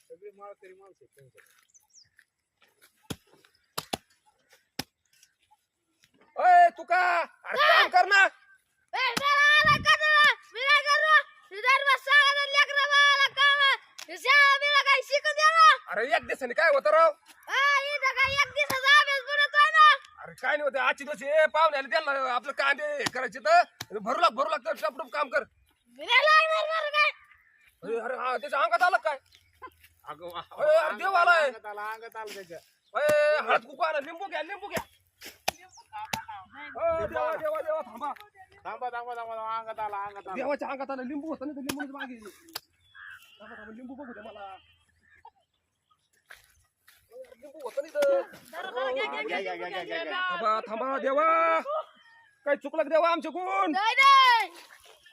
सगळे माळकरी माणसं आहेत त्यांच्याकडे. ओय तू का अरे काम कर ना. अरे एक दिवसाने काय होतं राव. अरे काय नाही होतं आजची दिवस हे पाहुणे आले त्यांना आपलं कांदे करायचे तर भरू लागतं टपटप काम कर. अरे हा त्याच्या अंगात आलं काय. अरे देव आलाय. अंगात आलं त्याच्या. हळद कुकू आणा लिंबू घ्या. देवा देवा देवा थांबा. थांबा अंगात आला. देवाच्या अंगात आलं लिंबू होतं ना तर लिंबूच मागे. थांबा लिंबू बघू द्या मला. लिंबू होतं नाही थांबा देवा काय चुकलं का देवा आमच्याकडून.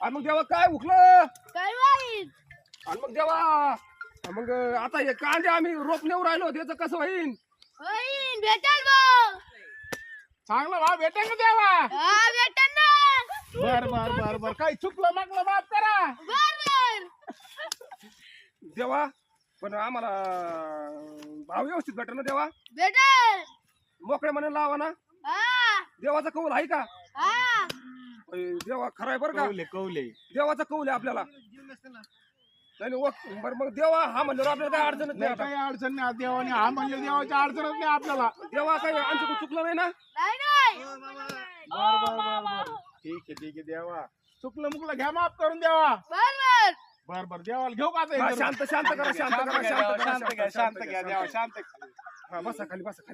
आणि मग देवा काय उठलं आणि मग देवा मग आता हे कांदे आम्ही रोप नेऊ राहिलो त्याचं कसं होईल. चांगला भाव भेटेल ना देवा. बर काही चुकलं मागलं माफ करा देवा पण आम्हाला भाव व्यवस्थित भेट ना देवा. मोकळे म्हणे लावा ना. देवाचा कौल आहे का. देवा खराय बरं का. कौले देवाचा कौल आहे आपल्याला. नाही बरं मग देवा हा म्हणलं आपल्याला काय अडचणच नाही. काही अडचण नाही देवाने हा म्हणजे देवाची अडचणच नाही आपल्याला. देवा काही आमच्याकडून चुकलं नाही ना. बर ठीक आहे देवा चुकलं मुकलं घ्या माफ करून देवा. बर देवाला घेऊ का आता. शांत करा शांत घ्या देवा शांत. हा बसा खाली बसा.